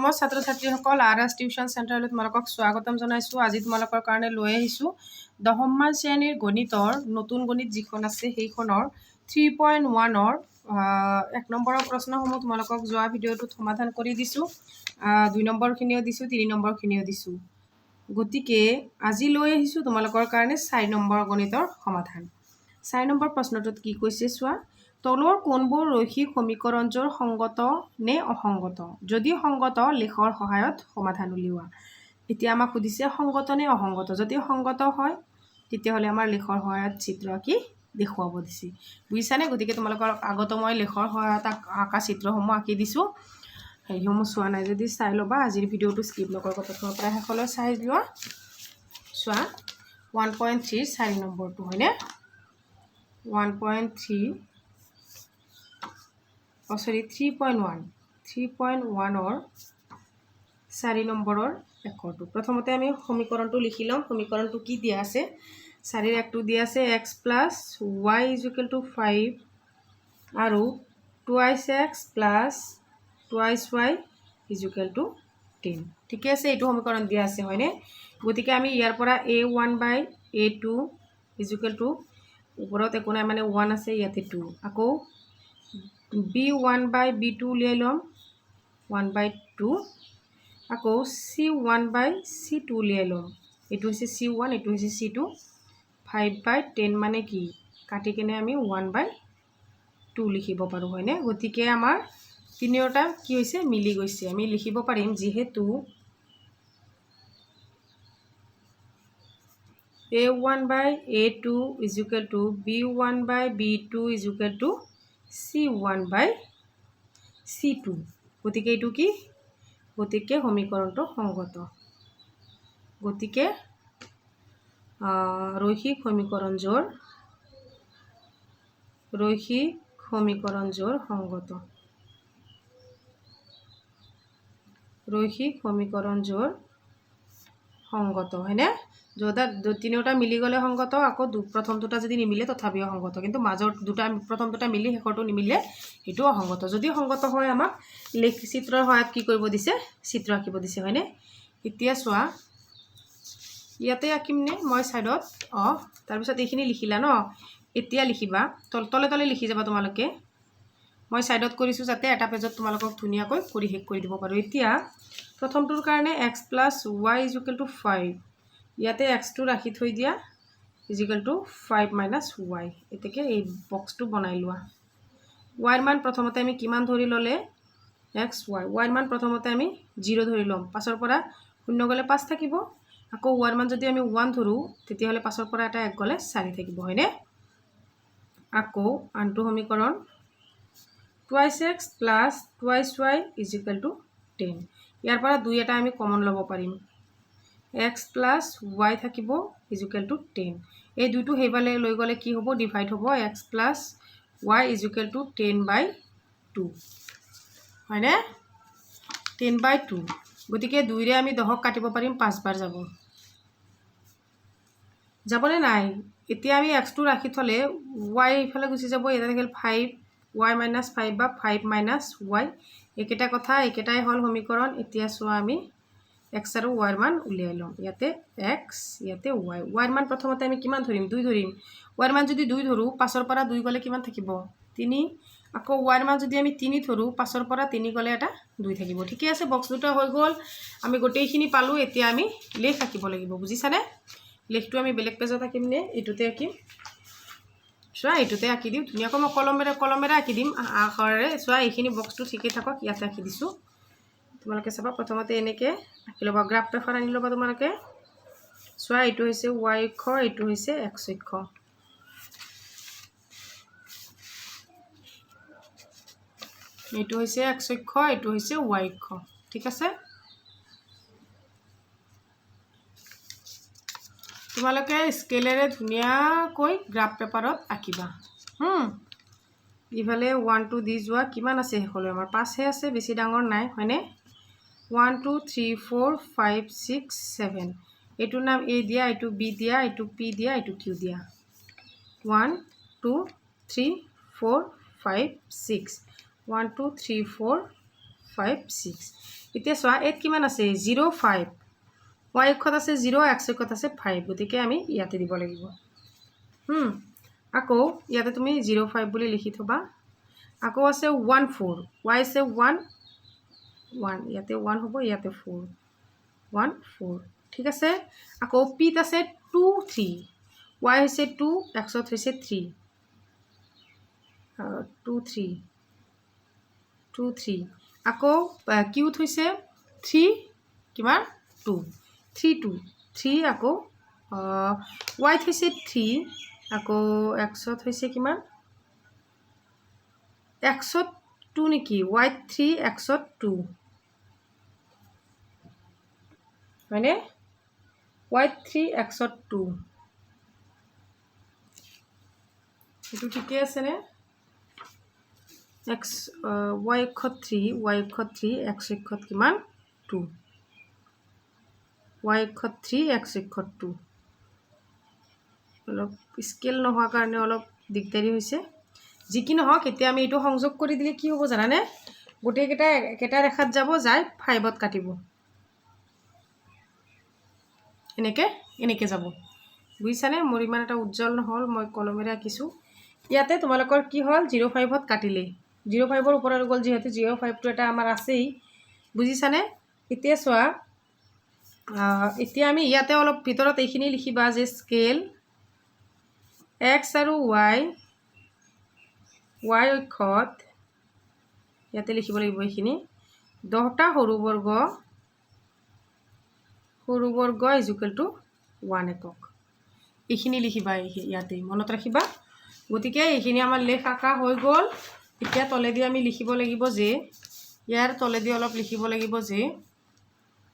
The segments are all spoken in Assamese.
মৰমৰ ছাত্ৰ ছাত্ৰীসকল আৰএছ টিউশ্যন চেণ্টাৰলৈ তোমালোকক স্বাগতম জনাইছোঁ। আজি তোমালোকৰ কাৰণে লৈ আহিছোঁ 10মান শ্ৰেণীৰ গণিতৰ নতুন গণিত যিখন আছে সেইখনৰ 3.1ৰ 1 নম্বৰৰ প্ৰশ্নসমূহ তোমালোকক যোৱা ভিডিঅ'টোত সমাধান কৰি দিছোঁ। 2 নম্বৰখিনিও দিছোঁ, 3 নম্বৰখিনিও দিছোঁ। গতিকে আজি লৈ আহিছোঁ তোমালোকৰ কাৰণে 4 নম্বৰ গণিতৰ সমাধান। 4 নম্বৰ প্ৰশ্নটোত কি কৈছে চোৱা, তলৰ কোনবোৰ ৰৈখিক সমীকৰণযোৰ সংগত নে অসংগত? যদি সংগত লেখৰ সহায়ত সমাধান উলিওৱা। এতিয়া আমাক সুধিছে সংগত নে অসংগত। যদি সংগত হয় তেতিয়াহ'লে আমাৰ লেখৰ সহায়ত চিত্ৰ আঁকি দেখুৱাব দিছে। বুজিছানে? গতিকে তোমালোকৰ আগত মই লেখৰ সহায়ত আঁকা চিত্ৰসমূহ আঁকি দিছোঁ। সেইসমূহ চোৱা নাই যদি চাই ল'বা। আজিৰ ভিডিঅ'টো স্কিপ নকৰিবা, প্ৰথমৰ পৰা শেষলৈ চাই লোৱা। চোৱা 1.3 4 নম্বৰটো হয়নে? 3.1ৰ 4 নম্বৰৰ একৰটো। প্ৰথমতে আমি সমীকৰণটো লিখি ল'ম। সমীকৰণটো কি দিয়া আছে? 4ৰ একটো দিয়া আছে x + y = 5 আৰু 2x + 2y = 10। ঠিকে আছে, এইটো সমীকৰণ দিয়া আছে হয়নে? গতিকে আমি ইয়াৰ পৰা a1/a2 = ওপৰত একো নাই মানে 1 আছে, ইয়াতে 2। আকৌ b1/b2 উলিয়াই ল'ম 1/2। আকৌ c1/c2 উলিয়াই ল'ম। এইটো হৈছে c1, এইটো হৈছে c2। 5/10 মানে কি? কাটি কেনে আমি 1/2 লিখিব পাৰোঁ হয়নে? গতিকে আমাৰ তিনিওটা কি হৈছে? মিলি গৈছে। আমি লিখিব পাৰিম যিহেতু a1/a2 = b1/b2 = c1/c2। গতিকে এইটো কি? গতিকে সমীকৰণটো সংগত। গতিকে ৰৈখিক সমীকৰণযোৰ সংগত। ৰৈখিক সমীকৰণযোৰ সংগত হয়নে? তিনিওটা মিলি গ'লে সংগত, আকৌ প্ৰথম দুটা যদি নিমিলে তথাপিও সংগত। কিন্তু মাজৰ প্ৰথম দুটা মিলি শেষৰটো নিমিলে সেইটো অসংগত। যদি সংগত হয় আমাক চিত্ৰৰ সহায়ত কি কৰিব দিছে? চিত্ৰ আঁকিব দিছে হয়নে? এতিয়া চোৱা ইয়াতে আঁকিম নে মই ছাইডত? তাৰপিছত এইখিনি লিখিলা ন? এতিয়া লিখিবা তলে তলে লিখি যাবা তোমালোকে। মই ছাইডত কৰিছোঁ যাতে এটা পেজত তোমালোকক ধুনীয়াকৈ কৰি শেষ কৰি দিব পাৰোঁ। এতিয়া প্ৰথমটোৰ কাৰণে x + y = 5। ইয়াতে xটো ৰাখি থৈ দিয়া = 5 - y। এতেকে এই বক্সটো বনাই লোৱা। y ৰ মান প্ৰথমতে আমি কিমান ধৰি ল'লে x y ৰ মান প্ৰথমতে আমি 0 ধৰি ল'ম। 5ৰ পৰা 0 গ'লে 5 থাকিব। আকৌ y ৰ মান যদি আমি 1 ধৰোঁ তেতিয়াহ'লে 5ৰ পৰা এটা 1 গ'লে 4 থাকিব হয়নে? আকৌ আনটো সমীকৰণ 2x + 2y = 10। ইয়াৰ পৰা 2 এটা আমি কমন ল'ব পাৰিম। x + y থাকিব = 10। এই দুইটো সেইফালে লৈ গ'লে কি হ'ব? ডিভাইড হ'ব। x + y = 10/2 হয়নে? 10/2। গতিকে 2ৰে আমি 10ক কাটিব পাৰিম, 5 বাৰ যাবনে নাই? এতিয়া আমি xটো ৰাখি থ'লে y ইফালে গুচি যাব। ইয়াতে থাকিল 5y - 5 বা 5 - y। একেটা কথা, একেটাই হ'ল সমীকৰণ। এতিয়া চোৱা আমি x আৰু y ৰ মান উলিয়াই ল'ম। ইয়াতে x, ইয়াতে y। y ৰ মান প্ৰথমতে আমি কিমান ধৰিম? 2 ধৰিম। y ৰ মান যদি 2 ধৰোঁ 5ৰ পৰা 2 গ'লে কিমান থাকিব? 3। আকৌ y ৰ মান যদি আমি 3 ধৰোঁ 5ৰ পৰা 3 গ'লে এটা 2 থাকিব। ঠিকে আছে, বক্স দুটা হৈ গ'ল। আমি গোটেইখিনি পালোঁ। এতিয়া আমি লেখ আঁকিব লাগিব। বুজিছানে? লেখটো আমি বেলেগ পেজত আঁকিম নে এইটোতে আঁকিম? চোৱা এইটোতে আঁকি দিওঁ ধুনীয়াকৈ। মই কলমেৰে আঁকি দিম আখৰেৰে। চোৱা এইখিনি বক্সটো ঠিকেই থাকক, ইয়াতে আঁকি দিছোঁ। তোমালোকে চাবা প্ৰথমতে এনেকৈ আঁকি ল'বা। গ্ৰাফ পেপাৰ আনি ল'বা তোমালোকে। চোৱা এইটো হৈছে y অক্ষ, এইটো হৈছে x অক্ষ। এইটো হৈছে x অক্ষ, এইটো হৈছে y অক্ষ। ঠিক আছে? তোমালোকে স্কেলেৰে ধুনীয়াকৈ গ্ৰাফ পেপাৰত আঁকিবা। ইফালে 1 2 দি যোৱা। কিমান আছে শেষলৈ? আমাৰ 5হে আছে, বেছি ডাঙৰ নাই হয়নে? 1 2 3 4 5 6 7। এইটোৰ নাম a দিয়া, এইটো b দিয়া, এইটো p দিয়া, এইটো q দিয়া। 1 2 3 4 5 6। 1 2 3 4 5 6 এতিয়া চোৱা এত কিমান আছে 0 5 y অক্ষত আছে 0 x অক্ষত আছে 5 গতিকে আমি ইয়াতে দিব লাগিব আকৌ ইয়াতে তুমি 0 5 বুলি লিখি থবা আকৌ আছে 1 4 y আছে 1 1 ইয়াতে 1 হ'ব ইয়াতে 4 1 4 ঠিক আছে আকৌ p ত আছে 2 3 y হৈছে 2 x হৈছে 3 2 3 2 3 আকৌ q হৈছে 3 কিমান 2 3 2 3 আকৌ y হৈছে 3 আকৌ x হৈছে কিমান x 2 নেকি y 3 x 2 হয়নে y 3 x 2 এটো ঠিকে আছে নে x y অক্ষত 3 y অক্ষত 3 x অক্ষত কিমান 2 y অক্ষত 3 x অক্ষত 2 অলপ স্কেল নোহোৱাৰ কাৰণে অলপ দিগদাৰি হৈছে যি কি নহওক এতিয়া আমি এটো সংযোগ কৰি দিলে কি হ'ব জানানে গোটেই কেটা ৰেখাত যাব যায় 5 ত কাটিব এনেকে যাব বুজিছানে মোৰ ইমান এটা উজ্জ্বল নহল মই কলমেৰে আঁকিছো ইয়াতে তোমালোকৰ কি হল 0 5 ত কাটিলে 0 5 ৰ ওপৰত গল যেহেতু 0 5 টো এটা আমাৰ আছেই বুজিছানে এতিয়া চোৱা এতিয়া আমি ইয়াতে অলপ ভিতৰত এইখিনি লিখিবা যে স্কেল x আৰু y অক্ষত ইয়াতে লিখিব লাগিব এইখিনি 10টা সৰু বৰ্গ = 1 একক এইখিনি লিখিবা ইয়াতে মনত ৰাখিবা গতিকে এইখিনি আমাৰ লেখ আঁকা হৈ গল এতিয়া তলেদি আমি লিখিব লাগিব যে ইয়াৰ তলেদি অলপ লিখিব লাগিব যে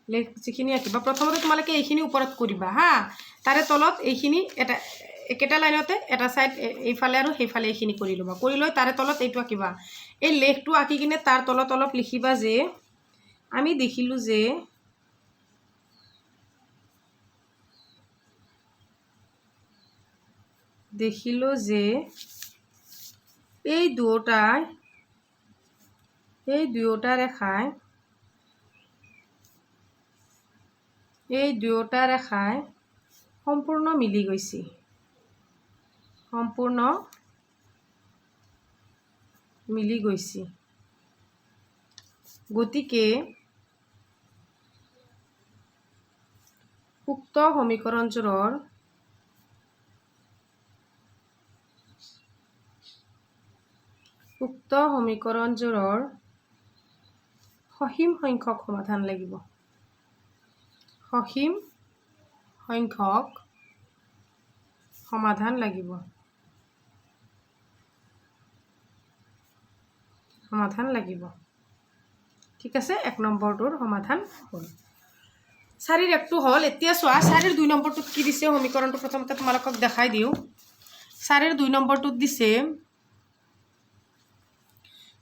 লেখ যিখিনি আঁকিবা প্ৰথমতে তোমালোকে এইখিনি ওপৰত কৰিবা হা তাৰে তলত এইখিনি এটা একেটা লাইনতে এটা সাইড এইফালে আৰু সেইফালে এইখিনি কৰি লবা কৰি লৈ তাৰে তলত এইটো আঁকিবা এই লেখটো আঁকি কিনে তাৰ তলত অলপ লিখিবা যে আমি দেখিলো যে এই দুয়োটা ৰেখাই সম্পূৰ্ণ মিলি গৈছে গতিকে উক্ত সমীকৰণযোৰৰ সসীম সংখ্যক সমাধান লাগিব ঠিক আছে 1 নম্বৰটোৰ সমাধান হ'ল 4 ৰ একটো হ'ল এতিয়া চোৱা 4 ৰ 2 নম্বৰটোত কি দিছে সমীকৰণটো প্ৰথমতে তোমালোকক দেখাই দিও 4 ৰ 2 নম্বৰটোত দিছে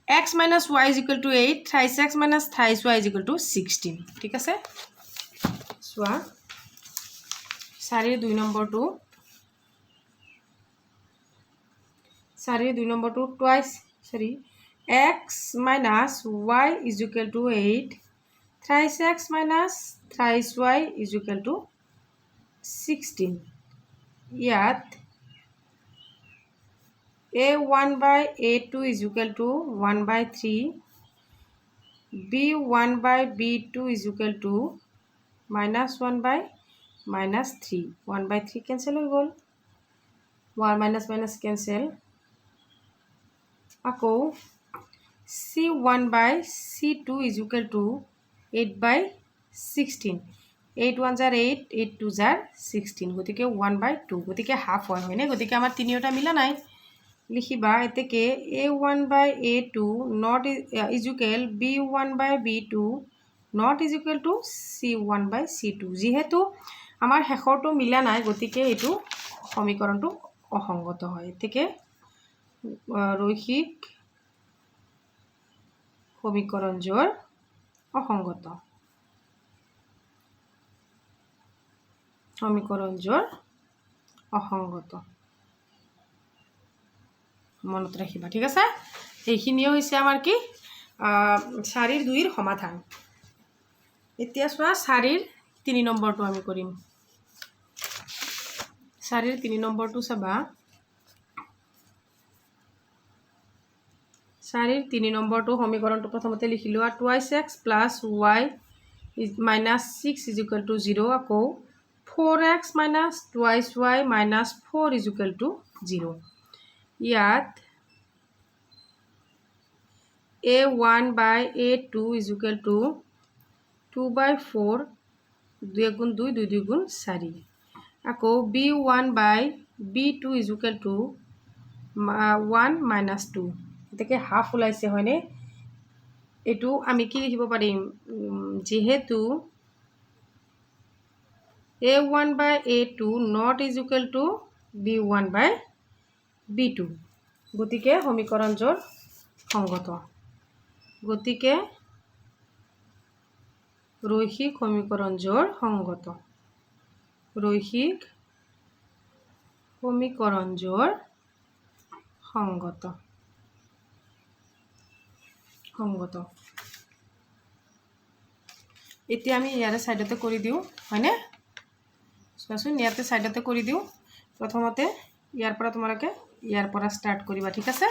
x minus y is equal to 8 thrice x minus thrice y is equal to 16 ঠিক আছে চোৱা 4 ৰ 2 নম্বৰটো twice x minus y is equal to 8 thrice x minus thrice y is equal to 16 ইয়াত a1 by a2 is equal to 1 by 3 b1 by b2 is equal to minus 1 by minus 3 1 by 3 cancel হৈ গল 1 minus minus cancel আকৌ c1 by c2 is equal to 8 by 16 8 1 jar 8 8 2 jar 16 গতিকে 1 by 2 গতিকে হাফ হয় না গতিকে আমাৰ তিনিওটা মিলা নাই লিখিবা এতেকে a1 by a2 not is equal b1 by b2 not is equal to c1 by c2 যেহেতু আমাৰ শেষৰটো মিলা নাই গতিকে এটো সমীকৰণটো অসংগত হয় এতেকে ৰৈখিক সমীকৰণজোৰ অসংগত মনত ৰাখিবা ঠিক আছে এইখিনিও হৈছে আমাৰ কি 4ৰ 2ৰ সমাধান এতিয়া চোৱা 4ৰ 3 নম্বৰটো আমি কৰিম 4ৰ 3 নম্বৰটো চাবা 4ৰ 3 নম্বৰটো সমীকৰণটো প্ৰথমতে লিখিলো 2x + y - 6 = 0 আকৌ 4x - 2y - 4 = 0 ইয়াত a1/a2 = 2/4 2 × 2 2 2 × 4 আকৌ b1/b2 = 1 - 2 এটাকে হাফ ওলাইছে হয়নে এটো আমি কি লিখিব পাৰিম যেহেতু a1/a2 not = b1/b2 গতিকে সমীকৰণ জোৰ সংগত গতিকে ৰৈখিক সমীকৰণ জোৰ সংগত ৰৈখিক সমীকৰণ জোৰ সংগত সংগত এতিয়া আমি ইয়াৰে সাইডতে কৰি দিও হয়নে চোৱাচোন ইয়াতে সাইডতে কৰি দিও প্ৰথমতে ইয়াৰ পৰা তোমালোকে ইয়াৰ পৰা স্টাৰ্ট কৰিবা ঠিক আছে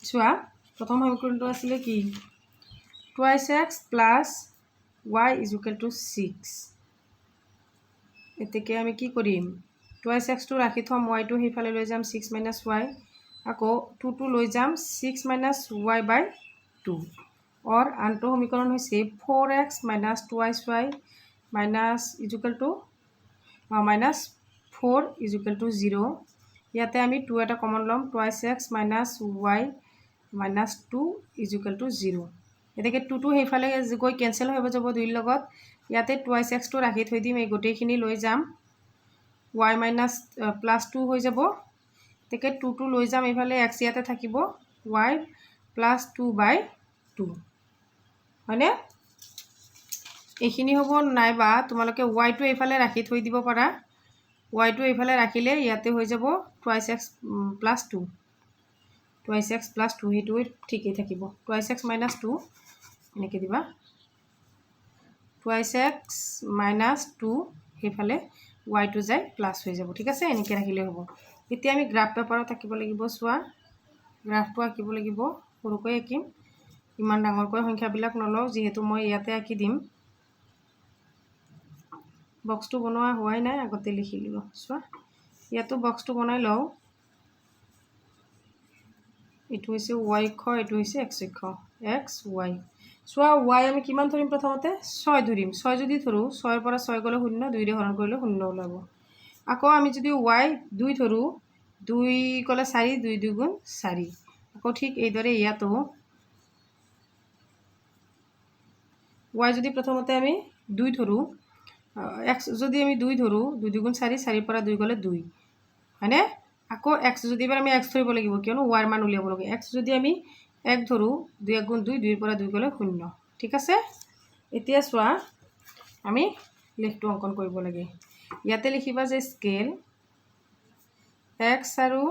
চোৱা প্ৰথম সমীকৰণটো আছিল কি 2x + y = 6 এতেকে আমি কি কৰিম 2x টো ৰাখি থম y টো হেফালে লৈ যাম 6 - y আকৌ 2 টো লৈ যাম 6 - y/2 और আনটো সমীকৰণ হৈছে 4x - 2y - -4 = 0 ইয়াতে আমি 2 এটা কমন লম 2x - y - 2 = 0 এটাকে 2 টো হেফালে গৈ কেনসেল হৈ যাব 2 ৰ লগত ইয়াতে 2x টো ৰাখি থৈ দিম এই গোটেইখিনি লৈ যাম y + 2 হৈ যাব তেকে 2 টো লৈ যাম এফালে x ইয়াতে থাকিব y + 2/2 হয়নে এইখিনি হ'ব নাইবা তোমালোকে y টো এফালে ৰাখি থৈ দিব পাৰা y টো এফালে ৰাখিলে ইয়াতে হৈ যাব 2x + 2 2x + 2 হেতু ঠিকই থাকিব 2x - 2 এনেকে দিবা 2x - 2 হেফালে y টো যায় প্লাস হৈ যাব ঠিক আছে এনেকে ৰাখিলে হ'ব এতিয়া আমি গ্ৰাফ পেপাৰত আঁকিব লাগিব চোৱা গ্ৰাফটো আঁকিব লাগিব সৰুকৈ আঁকিম ইমান ডাঙৰকৈ সংখ্যাবিলাক নলও যেহেতু মই ইয়াতে আঁকি দিম বক্সটো বনোৱা হোৱাই নাই আগতে লিখি লিলো চোৱা ইয়াতো বক্সটো বনাই লও এটো হৈছে y অক্ষ এটো হৈছে x অক্ষ x y চোৱা y আমি কিমান ধৰিম প্ৰথমতে 6 ধৰিম 6 যদি ধৰো 6 ৰ পৰা 6 গলে 0 2 ৰে হৰণ কৰিলে 0 ওলাব আকৌ আমি যদি y 2 ধৰো 2 গলে 4 2 2 গুণ 4 আকৌ ঠিক এইদৰে ইয়াতো y যদি প্ৰথমতে আমি 2 ধৰো x যদি আমি 2 ধৰো 2 2 গুণ 4 4 পৰা 2 গলে 2 হয়নে আকৌ x যদি এবাৰ আমি x ধৰিব লাগিব কিয়নো y ৰ মান উলিয়াব লাগে x যদি আমি 1 ধৰো 2 গুণ 2 2 পৰা 2 গলে 0 ঠিক আছে এতিয়া চোৱা আমি লেখটো অঙ্কন কৰিব লাগে ইয়াতে লিখিবা যে স্কেল x আৰু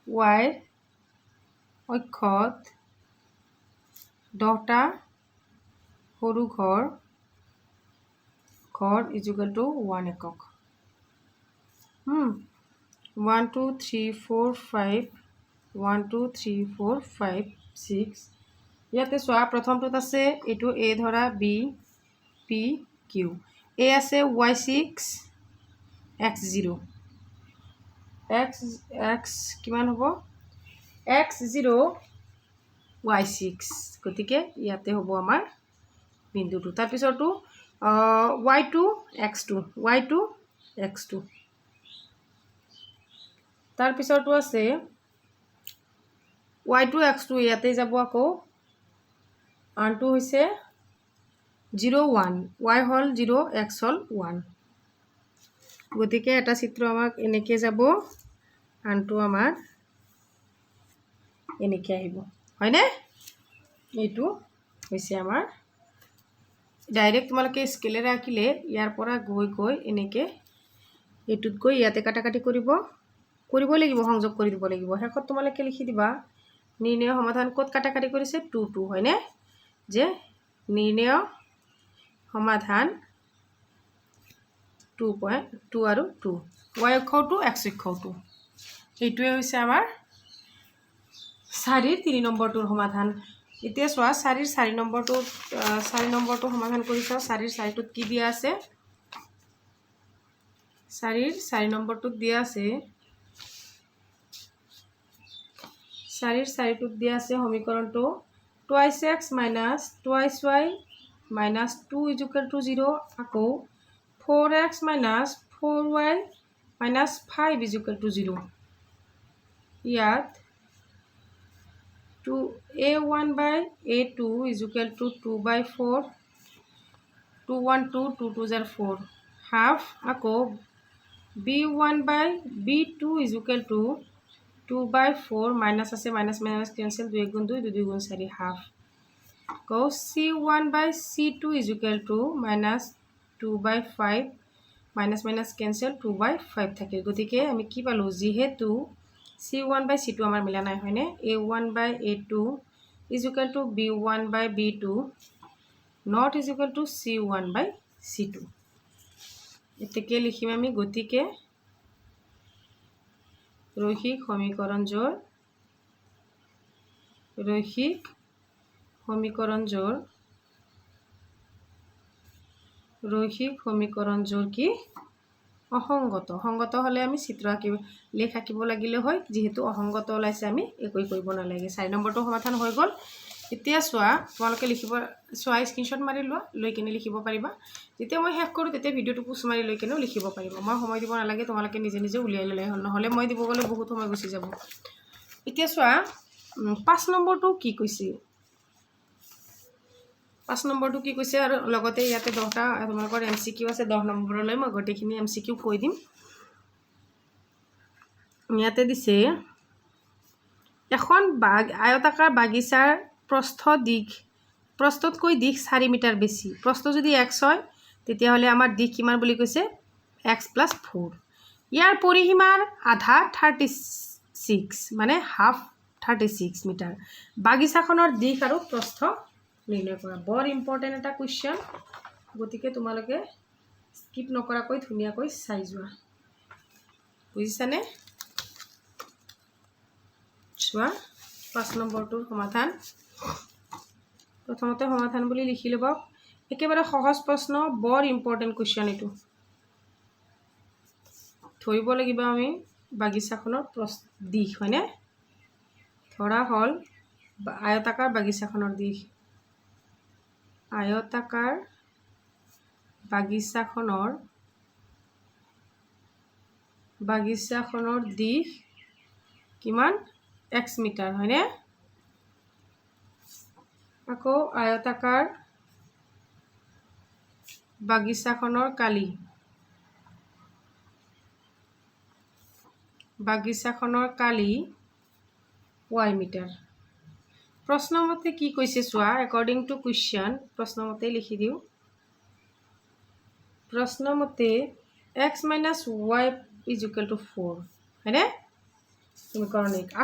y অক্ষত 10টা সৰু ঘৰ = 1 একক 1 2 3 4 5 1 2 3 4 5 6 ইয়াতে চোৱা প্ৰথমটোত আছে এটো a ধৰা b p q a আছে y6 x0 x কিমান হ'ব x0 y6 গতিকে ইয়াতে হ'ব আমাৰ বিন্দুটো তাৰ পিছৰটো y2 x2 তাৰ পিছৰটো আছে y2 x2 ইয়াতে যাব আকৌ আনটো হৈছে 0 1 y হল 0 x হল 1 গতিকে এটা চিত্ৰ আমাক এনেকে যাব আনটো আমাৰ এনেকে আহিব হয়নে এইটো হৈছে আমাৰ ডাইৰেক্ট তোমালোকে স্কেলেৰে আঁকিলে ইয়াৰ পৰা গৈ গৈ এনেকে এটুত গৈ ইয়াতে কাটাকাটি কৰিব লাগিব সংযোগ কৰি দিব লাগিব হেকত তোমালোকে লিখি দিবা নিৰ্ণয় সমাধান কত কাটাকাটি কৰিছে 2 2 হয়নে যে নিৰ্ণয় সমাধান 2.2 আৰু 2 y অক্ষৰ 2 x অক্ষৰ 2 এইটোৱে হৈছে আমাৰ 4 3 নম্বৰটোৰ সমাধান এতিয়া চোৱা 4 4 নম্বৰটো সমাধান কৰি চাও 4 4টোত কি দিয়া আছে 4 4 নম্বৰটোত দিয়া আছে 4 4টোত দিয়া আছে সমীকৰণটো 2x minus 2y minus 2 is equal to 0 আকৌ 4x minus 4y minus 5 is equal to 0 ইয়াত 2a1 by a2 is equal to 2 by 4 2 1 2 2 2 are 4 half আকৌ b1 by b2 is equal to 2 by 4 minus আছে minus minus cancel 2 1 2 2 2 4 half go c1 by c2 is equal to minus 2 by 5 minus minus cancel 2 by 5 থাকে গতিকে আমি কি পালো যেহেতু c1 by c2 আমাৰ মিলা নাই হয়নে a1 by a2 is equal to b1 by b2 not is equal to c1 by c2 এতেকে লিখিম আমি গতিকে রৈখিক সমীকরণ জোর কি অসংগত সংগত হলে আমি চিত্ৰ আঁকিব লেখ আঁকিব লাগিলে হয় যেহেতু অসংগত ওলাইছে আমি একই কৰিব নালাগে 4 নম্বৰটো সমাধান হৈ গল এতিয়া চোৱা তোমালোকে লিখিব চোৱা স্ক্ৰিনশ্বট মাৰি লোৱা লৈ কিনে লিখিব পাৰিবা যেতিয়া মই শেষ কৰো তেতিয়া ভিডিওটো পুছ মাৰি লৈ কিনে লিখিব পাৰিবা মই সময় দিব নালাগে তোমালোকে নিজে নিজে উলিয়াই ললে নহলে মই দিব গলে বহুত সময় গুচি যাব এতিয়া চোৱা 5 নম্বৰটো কি কৈছে 5 নম্বৰটো কি কৈছে আৰু লগতে ইয়াতে 10টা তোমালোকৰ এমসিকিউ আছে 10 নম্বৰলৈ মই গটেখিনি এমসিকিউ কৈ দিম ইয়াতে দিছে এখন আয়তাকাৰ বাগিচাৰ প্ৰস্থতকৈ দিশ 4 মিটাৰ বেছি প্ৰস্থ যদি x হয় তেতিয়া হলে আমাৰ দিশ কিমান বুলি কৈছে x + 4 ইয়াৰ পৰিসীমাৰ আধা 36 মানে হাফ 36 মিটাৰ বাগিচাখনৰ দিশ আৰু প্ৰস্থ নিৰ্ণয় কৰা বৰ ইম্পৰ্টেন্ট এটা কোৱেশ্চন গতিকে তোমালোকে স্কিপ নকৰাকৈ ধুনিয়াকৈ চাই যোৱা বুজিছানে চোৱা 5 নম্বৰটোৰ সমাধান প্ৰথমতে সমাধান বুলি লিখি লব একেবাৰে সহজ প্ৰশ্ন বৰ ইম্পৰ্টেন্ট কোৱেশ্চন এটো ধৰিব লাগিব আমি বাগিচাখনৰ দিশ হয়নে ধৰা হল আয়তাকাৰ বাগিচাখনৰ দিশ আয়তাকাৰ বাগিচাখনৰ দিশ কিমান x মিটাৰ হয়নে আকৌ আয়তাকাৰ বাগিচাখনৰ কালি y মিটাৰ প্ৰশ্নমতে কি কৈছে চোৱা according to question প্ৰশ্নমতে লিখি দিও প্ৰশ্নমতে x - y is equal to 4 হয়নে সমীকৰণ 1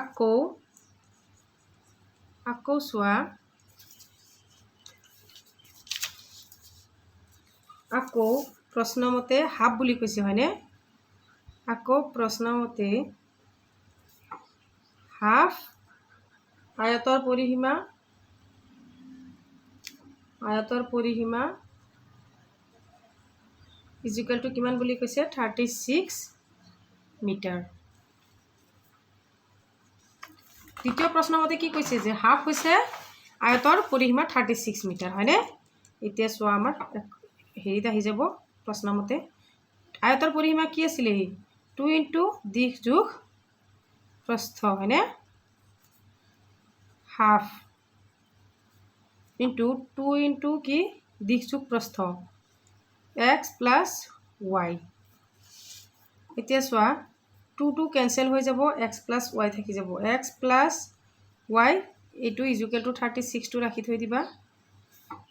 আকৌ চোৱা আকৌ প্ৰশ্নমতে হাফ বুলি কৈছে হয়নে আকৌ প্ৰশ্নমতে হাফ আয়তৰ পৰিসীমা is equal to কিমান বুলি কৈছে 36 মিটাৰ দ্বিতীয় প্ৰশ্নমতে কি কৈছে যে হাফ হৈছে আয়তৰ পৰিসীমা 36 মিটাৰ হয়নে এতিয়া চোৱা আমাৰ হেৰিত আহি যাব প্ৰশ্নমতে আয়তৰ পৰিসীমা কি আছিল 2 * দিশ যোগ প্ৰস্থ হয়নে হাফ into 2 into কি দিশ যোগ প্ৰস্থ x plus y এতিয়া চোৱা 2 2 ক্যান্সেল হৈ যাব x plus y থাকি যাব x plus y এটো is equal to 36 টো ৰাখি থৈ দিবা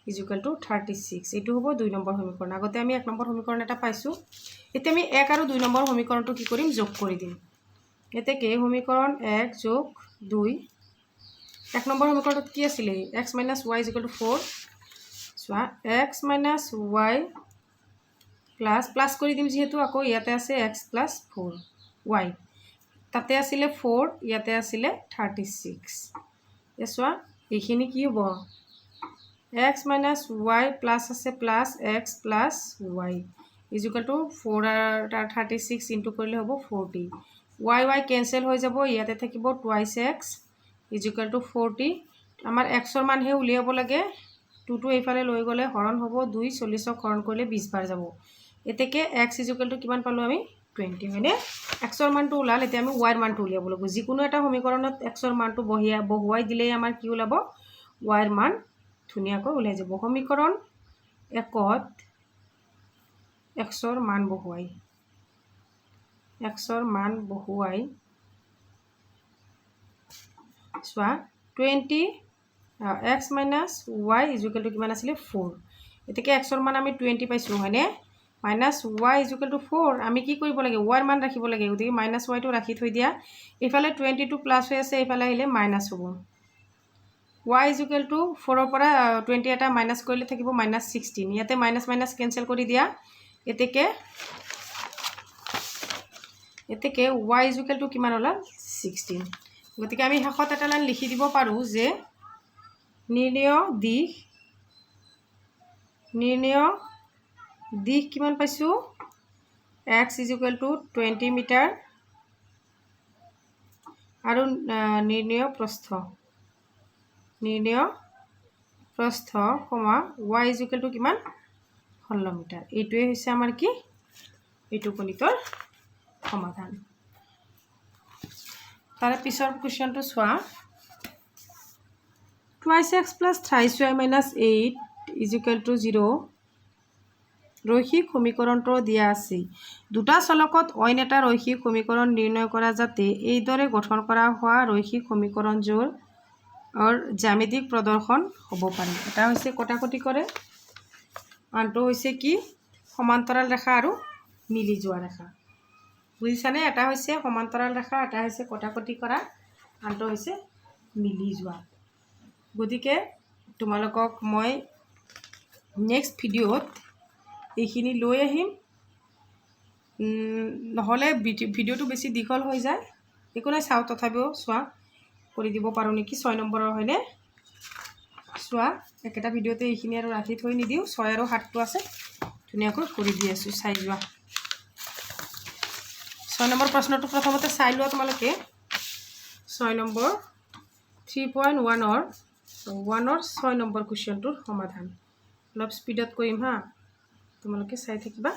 is equal to 36 এটো হ'ব 2 নম্বৰ সমীকৰণ আগতে আমি 1 নম্বৰ সমীকৰণ এটা পাইছো এতিয়া আমি 1 আৰু 2 নম্বৰ সমীকৰণটো কি কৰিম যোগ কৰি দিম এতে কে সমীকৰণ 1 যোগ 2 1 নম্বৰ সমীকৰণত কি আছিল x - y = 4 চোৱা x - y প্লাস কৰি দিম যেহেতু আকৌ ইয়াতে আছে x + 4 y তাতে আছিল 4 ইয়াতে আছিল 36 এসোৱা এইখিনি কি হ'ব x - y প্লাস আছে প্লাস x প্লাস y = 4 আর 36 ইনটু কৰিলে হ'ব 40 y কেনসেল হৈ যাব ইয়াতে থাকিব টুৱাইস x = 40 আমাৰ x ৰ মান হে উলিয়াব লাগে 2 টো এইফালে লৈ গলে হৰণ হ'ব 2 40 ক হৰণ কৰিলে 20 বাৰ যাব এতেকে x = কিমান পালো আমি 20 হয়নে x ৰ মানটো ওলাল এতিয়া আমি y ৰ মানটো উলিয়াব লাগিব যিকোনো এটা সমীকৰণত x ৰ মানটো বহুৱাই দিলে আমাৰ কি ওলাব y ৰ মান ধুনিয়াকৈ ওলাই যাব সমীকৰণ 1ত x ৰ মান বহুৱাই চোৱা 20 x - y = কিমান আছিল 4 এতেকে x ৰ মান আমি 20 পাইছো হয়নে -y = 4 আমি কি কৰিব লাগে y ৰ মান ৰাখিব লাগে গতিকে -y টো ৰাখি থৈ দিয়া ইফালে 20 টো প্লাস হৈ আছে ইফালে আহিলে মাইনাস হ'ব y = 4 ৰ পৰা 20 এটা মাইনাস কৰিলে থাকিব -16 ইয়াতে মাইনাস কেনসেল কৰি দিয়া এতেকে y = কিমান হলা 16 গতিকে আমি হেকত এটা লাইন লিখি দিব পাৰো যে নিৰ্ণয় দিশ কিমান পাইছো x = 20 মিটাৰ আৰু নিৰ্ণয় প্ৰস্থ y = কিমান 16 মিটাৰ এইটোৱে হৈছে আমাৰ কি এইটো গণিতৰ সমাধান তাৰে পিছৰ কোৱেশ্চনটো চোৱা twice x plus thrice y minus 8 = 0 ৰৈখিক সমীকৰণটো দিয়া আছে দুটা চলকত অইন এটা ৰৈখিক সমীকৰণ নিৰ্ণয় কৰা যাতে এইদৰে গঠন কৰা হোৱা ৰৈখিক সমীকৰণজোৰ জ্যামিতিক প্ৰদৰ্শন হ'ব পাৰে এটা হৈছে কটাকটি কৰে আনটো হৈছে কি সমান্তৰাল ৰেখা আৰু মিলি যোৱা ৰেখা বুজিছানে এটা হৈছে সমান্তৰাল ৰেখা এটা হৈছে কটাকটি কৰা আনটো হৈছে মিলি যোৱা গতিকে তোমালোকক মই নেক্সট ভিডিঅ'ত এইখিনি লৈ আহিম নহলে ভিডিঅ'টো বেছি দীঘল হৈ যায় একো নাই চাও তথাপিও চোৱা কৰি দিব পাৰো নেকি 6 নম্বৰৰ হয়নে চোৱা একেটা ভিডিঅ'তে এইখিনি আৰু ৰাখি থৈ নিদিও 6 আৰু 7 টো আছে ধুনিয়াকৈ কৰি দি আছো চাই যোৱা 6 নম্বৰ প্ৰশ্নটো প্ৰথমতে চাই লোৱা তোমালোকে 6 নম্বৰ 3.1 ৰ 6 নম্বৰ কোৱেশ্চনটোৰ সমাধান অলপ স্পিডত কৰিম হা তোমালোকে চাই থাকিবা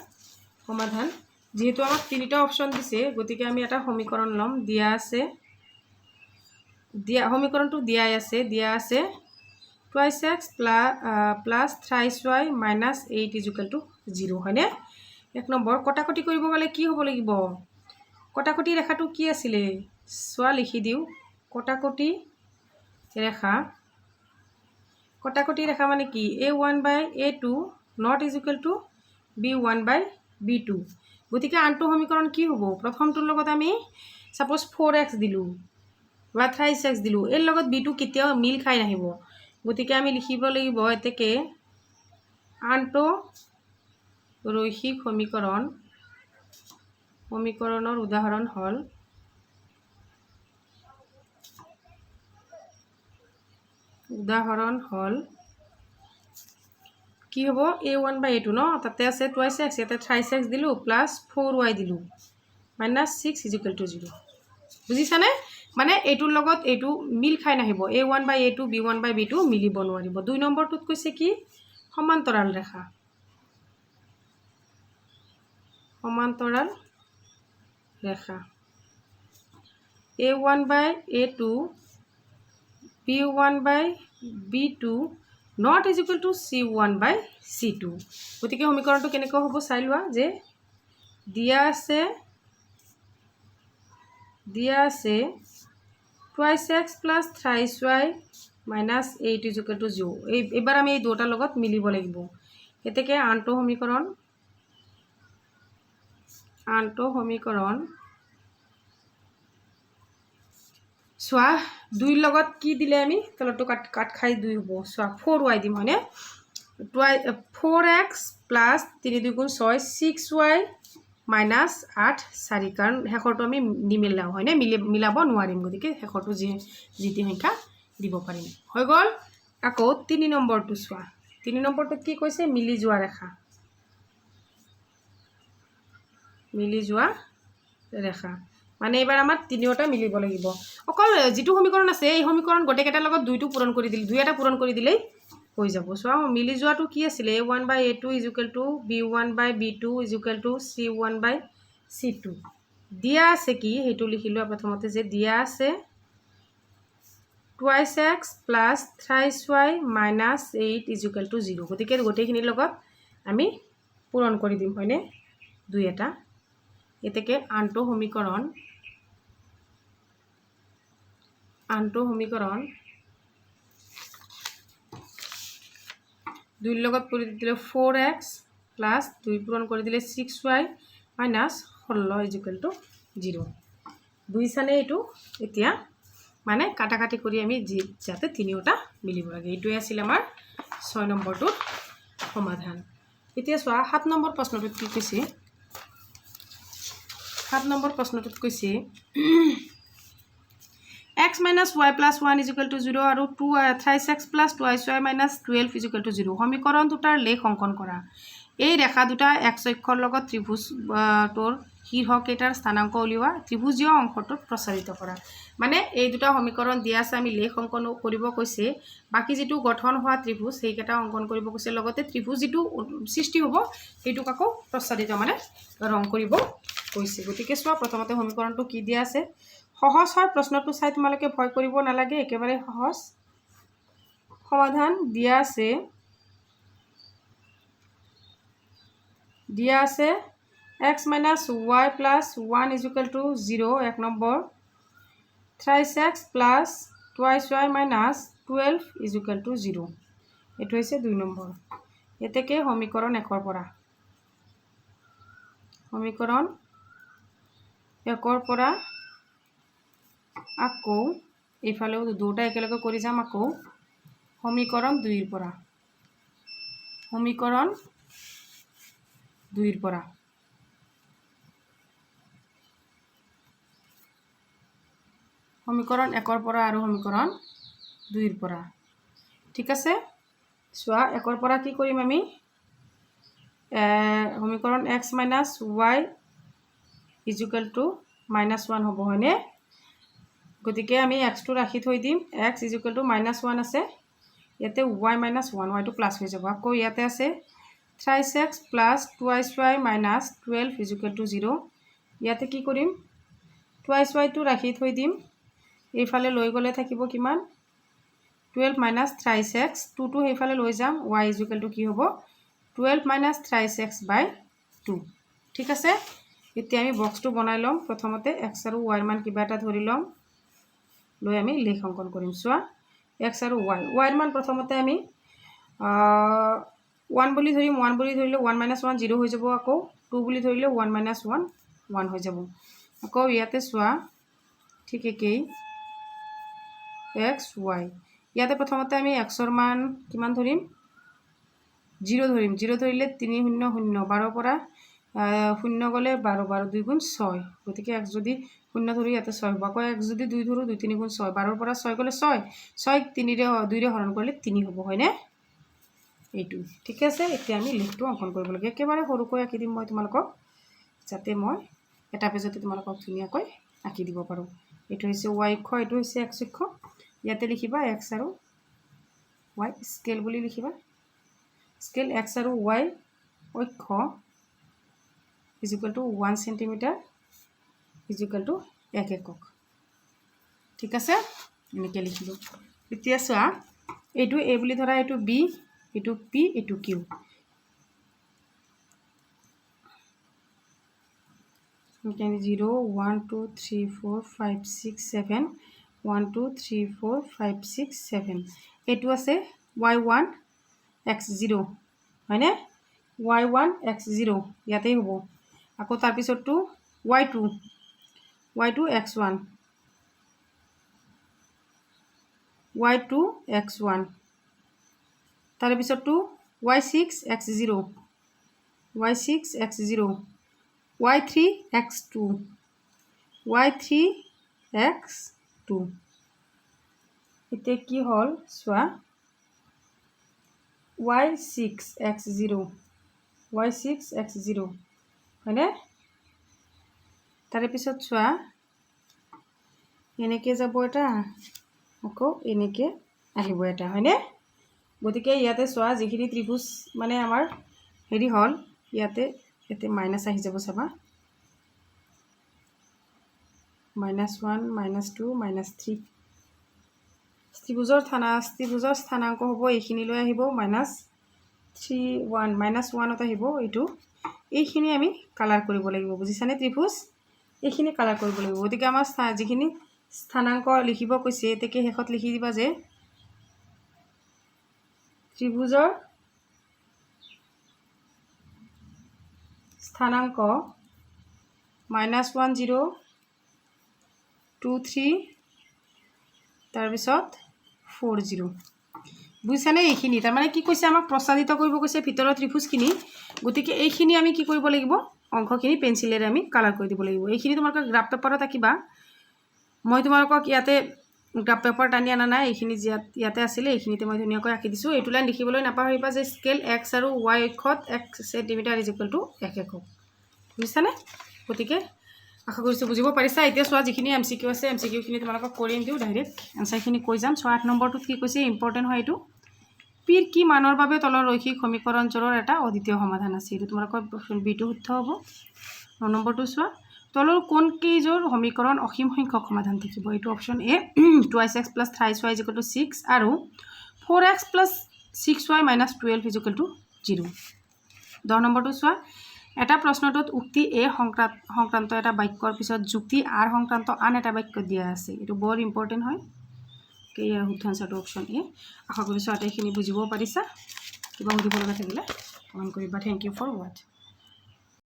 সমাধান যেহেতু আমাক তিনিটা অপচন দিছে গতিকে আমি এটা সমীকৰণ লম দিয়া আছে সমীকৰণটো দিয়া আছে twice x plus thrice y minus 8 = 0 হয়নে এক নম্বৰ কটাকটি কৰিব গলে কি হ'ব লাগিব কটাকটি ৰেখাটো কি আছিলে সোৱা লিখি দিও কটাকটি ৰেখা মানে কি a1/a2 not = b1/b2 গতিকে আনটো সমীকৰণ কি হ'ব প্ৰথমটোৰ লগত আমি সাপোজ 4x দিলু বা 3x দিলু এৰ লগত b2 কেতিয়াও মিল খাই নাহিব গতিকে আমি লিখিব লাগিব এতেকে আনটো রৈখিক সমীকৰণৰ উদাহৰণ হল কি হ'ব a1/a2 ন তাতে আছে twice x ইয়াতে thrice x দিলু প্লাস 4y দিলু -6 = 0 বুজিছানে মানে এটোৰ লগত এটো মিল খাই নাহিব a1/a2 b1/b2 মিলিব নোৱাৰিব 2 নম্বৰটোত কৈছে কি সমান্তৰাল ৰেখা a1/a2 b1/b2 not = c1/c2 গতিকে সমীকৰণটো কেনেকৈ হ'ব চাই লোৱা যে দিয়া আছে twice x plus thrice y minus 8 = 0 এবাৰ আমি এই দুটাৰ লগত মিলিব লাগিব এতেকে আনটো সমীকৰণ চোৱা 2 লগত কি দিলে আমি তলটো কাট খাই 2 হ'ব চোৱা 4y দিম হয়নে 4x প্লাস 3 2 গুণ 6 6y মাইনাস 8 4 কাৰণ শেষৰটো আমি নিমিলাও হয়নে মিলাব নোৱাৰিম গতিকে শেষৰটো যিটি সংখ্যা দিব পাৰিম হৈ গ'ল আকৌ 3 নম্বৰটো চোৱা 3 নম্বৰটো কি কৈছে মিলি যোৱা ৰেখা মানে এবাৰ আমাৰ তিনিওটা মিলিব লাগিব অকল যেটো সমীকৰণ আছে এই সমীকৰণ গটেকেটাৰ লগত দুইটো পূৰণ কৰি দিলে দুই এটা পূৰণ কৰি দিলেই হৈ যাব চোৱা মিলি যোৱাটো কি আছিল a1 / a2 = b1 / b2 = c1 / c2 দিয়া আছে কি হেতু লিখিলো প্ৰথমতে যে দিয়া আছে 2x + 3y - 8 = 0 গতিকে গটেখিনিৰ লগত আমি পূৰণ কৰি দিম হয়নে দুই এটা এতেকে আনটো সমীকৰণ 2 লগত কৰি দিলে 4x + 2 পূৰণ কৰি দিলে 6y - 16 = 0 দুই সানে এটো এতিয়া মানে কাটাকাটি কৰি আমি যাতে তিনিওটা মিলিব লাগে এটোই আছিল আমাৰ 6 নম্বৰটোৰ সমাধান এতিয়া চোৱা 7 নম্বৰ প্ৰশ্নটোত কি কৈছে 7 নম্বৰ প্ৰশ্নটোত কৈছে x - y + 1 = 0 আৰু 3x + 2y - 12 = 0 সমীকৰণ দুটাৰ লেখ অঙ্কন কৰা এই ৰেখা দুটা x অক্ষৰ লগত ত্ৰিভুজ তোৰ শীৰ্ষক এটাৰ স্থানাঙ্ক উলিওৱা ত্ৰিভুজীয় অংশটোত প্ৰসাৰিত কৰা মানে এই দুটা সমীকৰণ দিয়া আছে আমি লেখ অঙ্কন কৰিব কৈছে বাকি যেটো গঠন হোৱা ত্ৰিভুজ সেইকেটা অঙ্কন কৰিব কৈছে লগতে ত্ৰিভুজ যেটো সৃষ্টি হ'ব হেতু কাকো প্ৰসাৰিত মানে ৰং কৰিব কৈছে গতিকে চোৱা প্ৰথমতে সমীকৰণটো কি দিয়া আছে সহজ হয় প্ৰশ্নটো চাই তোমালকে ভয় কৰিব নালাগে একেবাৰে সহজ সমাধান দিয়া আছে x - y + 1 = 0 এক নম্বৰ 3x + 2y - 12 = 0 এটো হৈছে 2 নম্বৰ এতেকে সমীকৰণ 1 পৰা আকৌ এইফালেও দুটা একেলগে কৰি যাম আকৌ সমীকৰণ 2 ৰ পৰা সমীকৰণ 1 ৰ পৰা আৰু সমীকৰণ 2 ৰ পৰা ঠিক আছে চোৱা 1 ৰ পৰা কি কৰিম আমি সমীকৰণ x - y = -1 হ'ব হয়নে গতিকে আমি x টো ৰাখি থৈ দিম x = -1 আছে ইয়াতে y - 1 y টো প্লাস হৈ যাব আকৌ ইয়াতে আছে 3x + 2y - 12 = 0 ইয়াতে কি কৰিম 2y টো ৰাখি থৈ দিম এইফালে লৈ গলে থাকিব কিমান 12 - 3x 2 টো সেইফালে লৈ যাম y = কি হ'ব 12 - 3x/2 ঠিক আছে এতিয়া আমি বক্সটো বনাই লম প্ৰথমতে x আৰু y ৰ মান কিবা এটা ধৰি লম লৈ আমি লেখ অঙ্কন কৰিম চোৱা x আৰু y ৰ মান প্ৰথমতে আমি 1 বুলি ধৰিম 1 বুলি ধৰিলে 1 - 1 0 হৈ যাব আকৌ 2 বুলি ধৰিলে 1 - 1 1 হৈ যাব আকৌ ইয়াতে চোৱা ঠিক একেই x y ইয়াতে প্ৰথমতে আমি x ৰ মান কিমান ধৰিম 0 ধৰিম 0 ধৰিলে 3 0 0 12 পৰা 0 গলে 12 12 2 গুণ 6 গতিকে x যদি 0 ধৰি ইয়াতে 6 হ'ব আকৌ x যদি 2 ধৰো 2 3 গুণ 6 12 পৰা 6 গলে 6 6 3 ৰে 2 ৰে হৰণ কৰিলে 3 হ'ব হয়নে এইটো ঠিক আছে এতিয়া আমি লেখটো অঙ্কন কৰিব লাগে একেবাৰে সৰুকৈ আঁকি দিম মই তোমালোকক যাতে মই এটা পেজতে তোমালোকক ধুনিয়াকৈ আঁকি দিব পাৰো এটো হৈছে y অক্ষ এটো হৈছে x অক্ষ ইয়াতে লিখিবা x আৰু y স্কেল বুলি লিখিবা স্কেল x আৰু y অক্ষ = 1 cm = 1 একক ঠিক আছে এনেকৈ লিখিলো এতিয়া চোৱা এটো a বুলি ধৰা এটো b এটো p এটো q 0 1 2 3 4 5 6 7 1 2 3 4 5 6 7 এটো আছে y1 x0 হয়নে y1 x0 ইয়াতেই হ'ব আকৌ তাৰ পিছৰটো y2 x1 y2 x1 তাৰ পিছৰটো y6 x0 y6 x0 y3 x2 y3 x2 এতিয়া কি হল সোয়া y6 x0 y6 x0 হয়নে তার পিছত সোয়া এনেকে যাব এটা আকৌ এনেকে আহিব এটা হয়নে গতিকে ইয়াতে সোয়া যিখিনি ত্ৰিভুজ মানে আমাৰ হেৰি হল ইয়াতে এতে মাইনাস আহি যাব চাবা -1 -2 -3 ত্ৰিভুজৰ স্থানাংক হ'ব এইখিনি লৈ আহিব -1 -1 আহিব এইটো এইখিনি আমি কালাৰ কৰিব লাগিব বুজিছানে ত্ৰিভুজ এইখিনি কালাৰ কৰিব লাগিব গতিকে আমাৰ যিখিনি স্থানাংক লিখিব কৈছে এতেকে হেখত লিখি দিবা যে ত্ৰিভুজৰ স্থানাংক -1 0 2 3 তাৰ পিছত 4 0 বুজিছানে এইখিনি তাৰ মানে কি কৈছে আমাক প্ৰসাৰিত কৰিব কৈছে ভিতৰৰ ত্ৰিভুজখিনি গতিকে এইখিনি আমি কি কৰিব লাগিব অংকখিনি পেন্সিলেৰে আমি কালাৰ কৰি দিব লাগিব এইখিনি তোমালোকে গ্ৰাফ পেপাৰত আঁকিবা মই তোমালোকক ইয়াতে গ্ৰাফ পেপাৰ টানি আনা নাই এইখিনি ইয়াতে আছিল এইখিনিতে মই ধুনীয়াকৈ আঁকি দিছো এইটো লাইন লিখিবলৈ নাপাহৰিবা যে স্কেল x আৰু y অক্ষত 1 সেন্টিমিটাৰ = 1 একক বুজিছানে গতিকে আশা কৰিছো বুজিব পাৰিছা এতিয়া সোৱা যিখিনি এমসিকিউ আছে এমসিকিউ খিনি তোমালোকক কৰিম দিও ডাইৰেক্ট আনসাৰ খিনি কৈ যাম 8 নম্বৰটোত কি কৈছে ইম্পৰ্টেন্ট হয় এটো পিৰ কি মানৰ বাবে তলৰ ৰৈখিক সমীকৰণ জোৰৰ এটা অদ্বিতীয় সমাধান আছে এটো তোমালোকৰ বিটো শুদ্ধ হ'ব 9 নম্বৰটো সোৱা তলৰ কোন কেইজোৰ সমীকৰণ অসীম সংখ্যক সমাধান থাকিব এটো অপচন এ 2x + 3y = 6 আৰু 4x + 6y - 12 = 0 10 নম্বৰটো সোৱা এটা প্ৰশ্নটোত উক্তি এ সংক্ৰান্ত এটা বাক্যৰ পিছত যুক্তি আৰ সংক্ৰান্ত আন এটা বাক্য দিয়া আছে এটো বৰ ইম্পৰ্টেন্ট হয় কে ইয়াৰ শুদ্ধ আনসাৰটো অপচন এ আশা কৰিছো আটাইখিনি বুজিব পাৰিছা কিবা সুধিব লগা থাকিলে কমেন্ট কৰিবা থ্যাংক ইউ ফৰ ওয়াচিং